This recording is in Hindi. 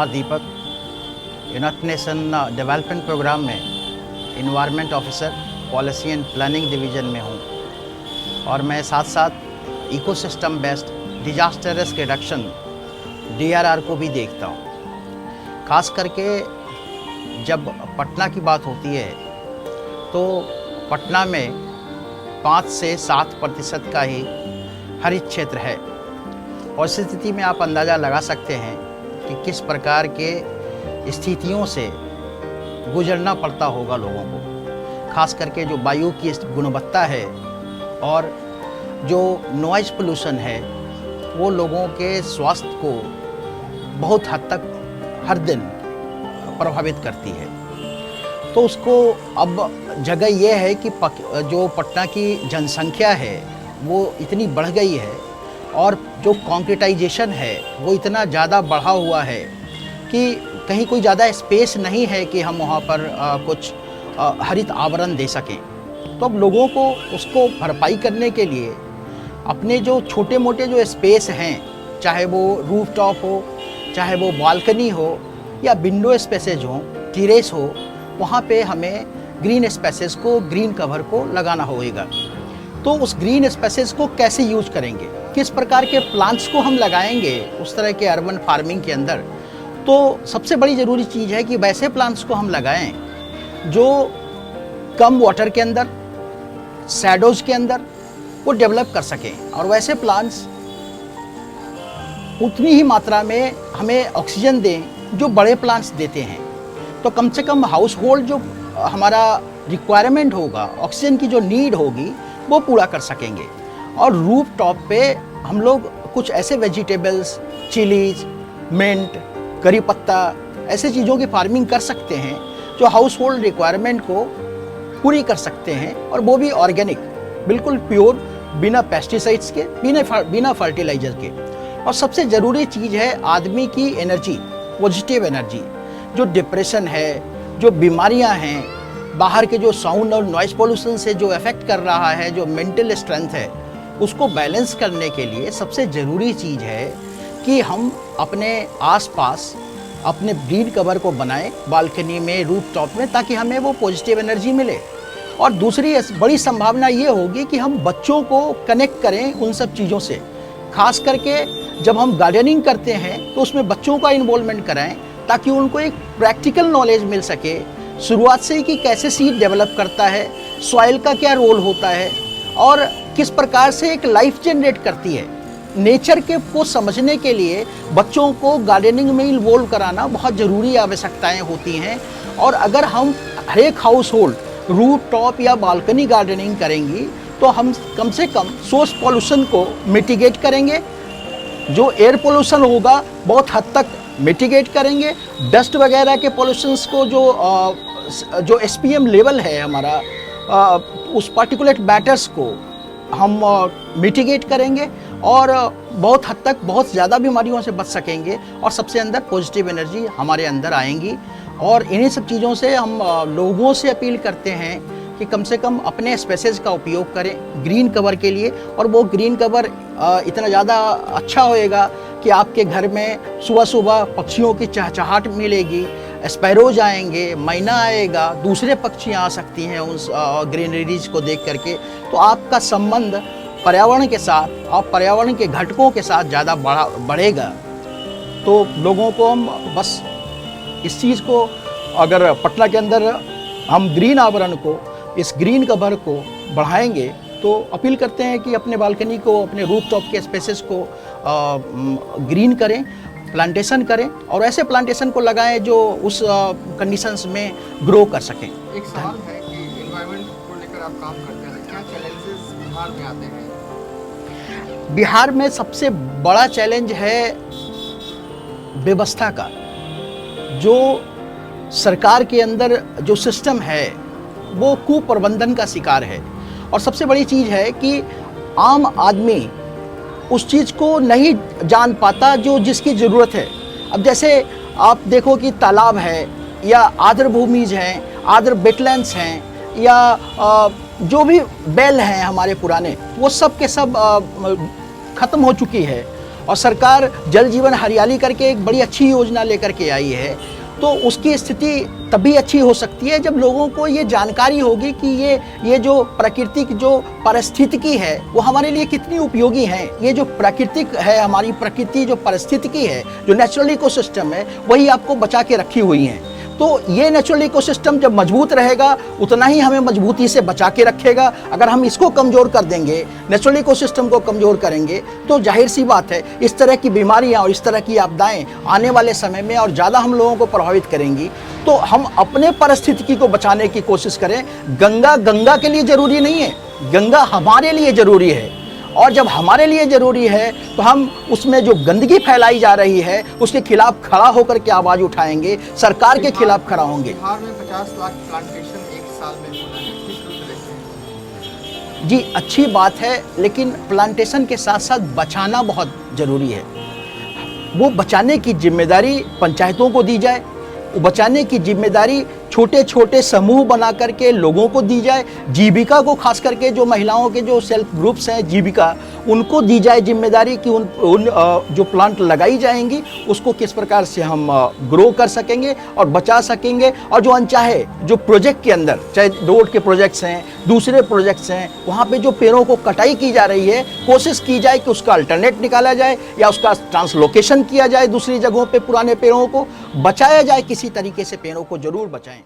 Kumar Deepak, United nation development programme में environment officer policy and planning division में हूँ और मैं साथ साथ ecosystem based disaster risk reduction DRR को भी देखता हूँ। खास करके जब पटना की बात होती है तो पटना में 5 से 7% का ही हरित क्षेत्र है और इस स्थिति में आप अंदाज़ा लगा सकते हैं कि किस प्रकार के स्थितियों से गुजरना पड़ता होगा लोगों को। खास करके जो वायु की गुणवत्ता है और जो नॉइज़ पोल्यूशन है वो लोगों के स्वास्थ्य को बहुत हद तक हर दिन प्रभावित करती है। तो उसको अब जगह ये है कि जो पटना की जनसंख्या है वो इतनी बढ़ गई है और जो कॉन्क्रीटाइजेशन है वो इतना ज़्यादा बढ़ा हुआ है कि कहीं कोई ज़्यादा स्पेस नहीं है कि हम वहाँ पर कुछ हरित आवरण दे सकें। तो अब लोगों को उसको भरपाई करने के लिए अपने जो छोटे मोटे जो स्पेस हैं, चाहे वो रूफटॉप हो, चाहे वो बालकनी हो या विंडो स्पेसेज हो, टेरेस हो, वहाँ पे हमें ग्रीन स्पेसेस को, ग्रीन कवर को लगाना होगा। तो उस ग्रीन स्पेसेस को कैसे यूज करेंगे, किस प्रकार के प्लांट्स को हम लगाएंगे उस तरह के अर्बन फार्मिंग के अंदर। तो सबसे बड़ी ज़रूरी चीज़ है कि वैसे प्लांट्स को हम लगाएं जो कम वाटर के अंदर, शैडोज़ के अंदर वो डेवलप कर सकें और वैसे प्लांट्स उतनी ही मात्रा में हमें ऑक्सीजन दें जो बड़े प्लांट्स देते हैं। तो कम से कम हाउस होल्ड जो हमारा रिक्वायरमेंट होगा, ऑक्सीजन की जो नीड होगी वो पूरा कर सकेंगे। और रूफ टॉप पे हम लोग कुछ ऐसे वेजिटेबल्स, चिलीज, मिंट, करी पत्ता, ऐसे चीज़ों की फार्मिंग कर सकते हैं जो हाउस होल्ड रिक्वायरमेंट को पूरी कर सकते हैं और वो भी ऑर्गेनिक, बिल्कुल प्योर, बिना पेस्टिसाइड्स के, बिना फर्टिलाइजर के। और सबसे ज़रूरी चीज़ है आदमी की एनर्जी, पॉजिटिव एनर्जी। जो डिप्रेशन है, जो बीमारियां हैं, बाहर के जो साउंड और नॉइज़ पोल्यूशन से जो इफ़ेक्ट कर रहा है, जो मेंटल स्ट्रेंथ है, उसको बैलेंस करने के लिए सबसे ज़रूरी चीज़ है कि हम अपने आसपास अपने ग्रीन कवर को बनाएं, बालकनी में, रूफ टॉप में, ताकि हमें वो पॉजिटिव एनर्जी मिले। और दूसरी बड़ी संभावना ये होगी कि हम बच्चों को कनेक्ट करें उन सब चीज़ों से। खास करके जब हम गार्डनिंग करते हैं तो उसमें बच्चों का इन्वॉल्वमेंट कराएं ताकि उनको एक प्रैक्टिकल नॉलेज मिल सके शुरुआत से ही कि कैसे सीड डेवलप करता है, सॉइल का क्या रोल होता है और किस प्रकार से एक लाइफ जनरेट करती है। नेचर के को समझने के लिए बच्चों को गार्डनिंग में इन्वॉल्व कराना बहुत ज़रूरी आवश्यकताएं होती हैं। और अगर हम हर एक हाउस होल्ड रूफ टॉप या बालकनी गार्डनिंग करेंगी तो हम कम से कम सोर्स पॉल्यूशन को मिटिगेट करेंगे, जो एयर पोल्यूशन होगा बहुत हद तक मिटिगेट करेंगे, डस्ट वगैरह के पोल्यूशंस को जो SPM लेवल है हमारा, उस पार्टिकुलेट मैटर्स को हम मिटिगेट करेंगे और बहुत हद तक बहुत ज़्यादा बीमारियों से बच सकेंगे और सबसे अंदर पॉजिटिव एनर्जी हमारे अंदर आएंगी। और इन्हीं सब चीज़ों से हम लोगों से अपील करते हैं कि कम से कम अपने स्पेसेस का उपयोग करें ग्रीन कवर के लिए। और वो ग्रीन कवर इतना ज़्यादा अच्छा होएगा कि आपके घर में सुबह सुबह पक्षियों की चहचहाट मिलेगी, स्पैरोज आएंगे, मैना आएगा, दूसरे पक्षी आ सकती हैं उस ग्रीनरीज को देख करके। तो आपका संबंध पर्यावरण के साथ और पर्यावरण के घटकों के साथ ज़्यादा बढ़ेगा। तो लोगों को हम बस इस चीज़ को, अगर पटना के अंदर हम ग्रीन आवरण को, इस ग्रीन कवर को बढ़ाएंगे तो अपील करते हैं कि अपने बालकनी को, अपने रूफ टॉप के स्पेसेस को ग्रीन करें, प्लांटेशन करें और ऐसे प्लांटेशन को लगाएं जो उस कंडीशंस में ग्रो कर सकें। एक सवाल है कि एनवायरनमेंट को लेकर आप काम करते हैं, क्या चैलेंजेस बिहार में आते हैं? बिहार में सबसे बड़ा चैलेंज है व्यवस्था का। जो सरकार के अंदर जो सिस्टम है वो कुप्रबंधन का शिकार है। और सबसे बड़ी चीज़ है कि आम आदमी उस चीज़ को नहीं जान पाता जो जिसकी ज़रूरत है। अब जैसे आप देखो कि तालाब है या आर्द्र भूमिज हैं, आर्द्र वेटलैंड्स हैं या जो भी बैल हैं हमारे पुराने, वो सब के सब ख़त्म हो चुकी है और सरकार जल जीवन हरियाली करके एक बड़ी अच्छी योजना लेकर के आई है, तो उसकी स्थिति तभी अच्छी हो सकती है जब लोगों को ये जानकारी होगी कि ये जो प्राकृतिक जो पारिस्थितिकी है वो हमारे लिए कितनी उपयोगी है। ये जो प्राकृतिक है, हमारी प्रकृति जो पारिस्थितिकी है, जो नेचुरल इकोसिस्टम है, वही आपको बचा के रखी हुई है। तो ये नेचुरल इकोसिस्टम जब मजबूत रहेगा उतना ही हमें मजबूती से बचा के रखेगा। अगर हम इसको कमज़ोर कर देंगे, नेचुरल इकोसिस्टम को कमज़ोर करेंगे, तो जाहिर सी बात है इस तरह की बीमारियां और इस तरह की आपदाएं आने वाले समय में और ज़्यादा हम लोगों को प्रभावित करेंगी। तो हम अपने पारिस्थितिकी को बचाने की कोशिश करें। गंगा गंगा के लिए ज़रूरी नहीं है, गंगा हमारे लिए ज़रूरी है। और जब हमारे लिए ज़रूरी है तो हम उसमें जो गंदगी फैलाई जा रही है उसके खिलाफ खड़ा होकर के आवाज़ उठाएंगे, सरकार के खिलाफ खड़ा होंगे। बिहार में 50 लाख प्लांटेशन एक साल में होना है, किस रूप में देखते हैं? जी, अच्छी बात है, लेकिन प्लांटेशन के साथ साथ बचाना बहुत ज़रूरी है। वो बचाने की जिम्मेदारी पंचायतों को दी जाए, वो बचाने की जिम्मेदारी छोटे छोटे समूह बना करके लोगों को दी जाए। जीविका को खास करके जो महिलाओं के जो सेल्फ ग्रुप्स हैं जीविका, उनको दी जाए जिम्मेदारी कि उन जो प्लांट लगाई जाएंगी उसको किस प्रकार से हम ग्रो कर सकेंगे और बचा सकेंगे। और जो अनचाहे जो प्रोजेक्ट के अंदर, चाहे रोड के प्रोजेक्ट्स हैं, दूसरे प्रोजेक्ट्स हैं, वहाँ पे जो पेड़ों को कटाई की जा रही है, कोशिश की जाए कि उसका अल्टरनेट निकाला जाए या उसका ट्रांसलोकेशन किया जाए दूसरी जगहों पे, पुराने पेड़ों को बचाया जाए। किसी तरीके से पेड़ों को जरूर बचाएं।